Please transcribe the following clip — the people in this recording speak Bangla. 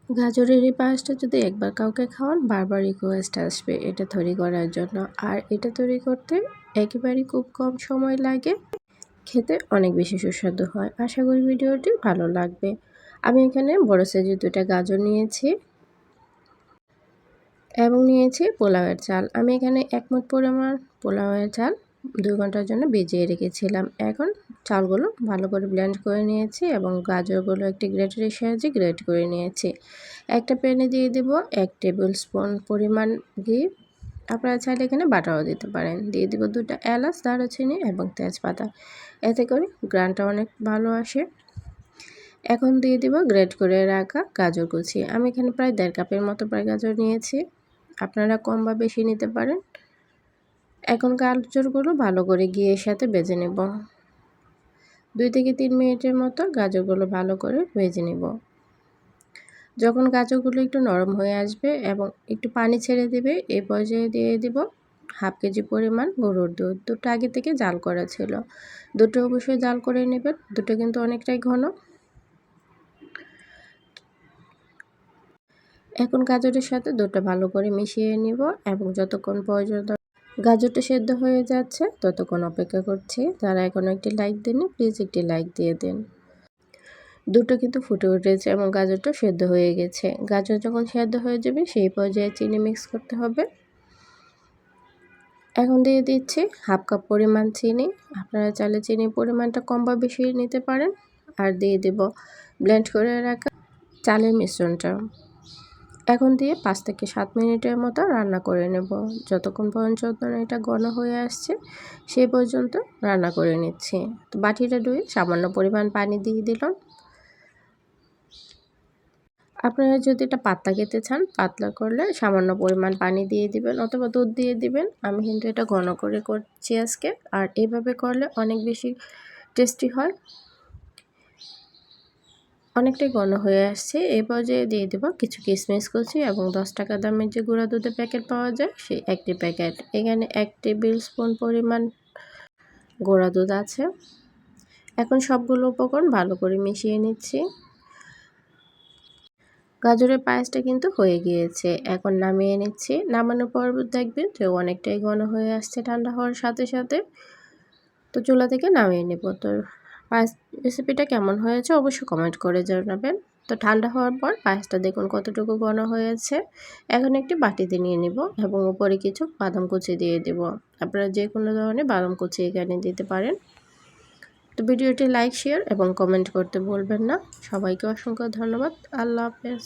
গাজরের এই পায়েসটা যদি একবার কাউকে খাওয়ান বারবার রিকোয়েস্ট আসবে এটা তৈরি করার জন্য। আর এটা তৈরি করতে একেবারেই খুব কম সময় লাগে, খেতে অনেক বেশি সুস্বাদু হয়। আশা করি ভিডিওটি ভালো লাগবে। আমি এখানে বড় সাইজের 2টা গাজর নিয়েছি এবং নিয়েছি পোলাওয়ের চাল। আমি এখানে 1 মুঠ পরিমাণ পোলাওয়ের চাল 2 ঘন্টার জন্য ভিজিয়ে রেখেছিলাম। এখন চালগুলো ভালো করে ব্লেন্ড করে নিয়েছি এবং গাজরগুলো একটি গ্রেটারের সাহায্যে গ্রেট করে নিয়েছি। একটা প্যানে দিয়ে দেব 1 টেবিল স্পুন পরিমাণ ঘি। আপনারা চাইলে এখানে বাটারও দিতে পারেন। দিয়ে দিব 2টা এলাচ, দারুচিনি এবং তেজপাতা। এতে করে ঘ্রাণটা অনেক ভালো আসে। এখন দিয়ে দিব গ্রেট করে রাখা গাজর কুচি। আমি এখানে প্রায় 1.5 কাপের মতো গাজর নিয়েছি। আপনারা কম বা বেশি নিতে পারেন। এখন গাজরগুলো ভালো করে ঘিয়ের সাথে ভেজে নেব। 2 থেকে 3 মিনিটের মতো গাজরগুলো ভালো করে ভেজে নেব। যখন গাজরগুলো একটু নরম হয়ে আসবে এবং একটু পানি ছেড়ে দেবে, এই পর্যায়ে দিয়ে দিব হাফ কেজি পরিমাণ গরুর দুধ। দুধটা আগে থেকে জাল করা ছিল। দুধটা অবশ্যই জাল করে নেবেন। দুধটা কিন্তু অনেকটাই ঘন। এখন গাজরের সাথে দুধটা ভালো করে মিশিয়ে নিব এবং যতক্ষণ পর্যন্ত গাজরটা সেদ্ধ হয়ে যাচ্ছে ততক্ষণ অপেক্ষা করছি। যারা এখনও একটি লাইক দেননি প্লিজ একটি লাইক দিয়ে দিন। দুধটা কিন্তু ফুটে উঠেছে এবং গাজরটা সেদ্ধ হয়ে গেছে। গাজর যখন সেদ্ধ হয়ে যাবে সেই পর্যায়ে চিনি মিক্স করতে হবে। এখন দিয়ে দিচ্ছি হাফ কাপ পরিমাণ চিনি। আপনারা চাইলে চিনির পরিমাণটা কম বা বেশি নিতে পারেন। আর দিয়ে দেব ব্লেন্ড করে রাখা চালের মিশ্রণটা। এখন দিয়ে 5 থেকে 7 মিনিটের মতো রান্না করে নেব। যতক্ষণ পর্যন্ত এটা ঘন হয়ে আসছে সেই পর্যন্ত রান্না করে নিচ্ছি। তো বাটিটা ধুয়ে সামান্য পরিমাণ পানি দিয়ে দিলাম। আপনারা যদি এটা পাতলা খেতে চান পাতলা করলে সামান্য পরিমাণ পানি দিয়ে দিবেন অথবা দুধ দিয়ে দিবেন। আমি কিন্তু এটা ঘন করে করছি আজকে। আর এইভাবে করলে অনেক বেশি টেস্টি হয়। অনেকটাই ঘন হয়ে আসছে। এই পর্যায়ে দিয়ে দেব কিছু কিশমিশ কুচি এবং 10 টাকা দামের যে গুঁড়া দুধের প্যাকেট পাওয়া যায় সেই একটি প্যাকেট। এখানে 1 টেবিল স্পুন পরিমাণ গুঁড়া দুধ আছে। এখন সবগুলো উপকরণ ভালো করে মিশিয়ে নিচ্ছি। গাজরের পায়েসটা কিন্তু হয়ে গিয়েছে। এখন নামিয়ে নিচ্ছি। নামানোর পর দেখবেন যে অনেকটাই ঘন হয়ে আসছে ঠান্ডা হওয়ার সাথে সাথে। তো চুলা থেকে নামিয়ে নেব। তো পায়েস রেসিপিটা কেমন হয়েছে অবশ্যই কমেন্ট করে জানাবেন। তো ঠান্ডা হওয়ার পর পায়েসটা দেখুন কতটুকু ঘন হয়েছে। এখন একটি বাটিতে নিয়ে নিব এবং উপরে কিছু বাদাম কুচি দিয়ে দেব। আপনারা যে কোনো ধরনের বাদাম কুচি এখানে দিতে পারেন। তো ভিডিওটি লাইক, শেয়ার এবং কমেন্ট করতে ভুলবেন না। সবাইকে অসংখ্য ধন্যবাদ। আল্লাহ হাফেজ।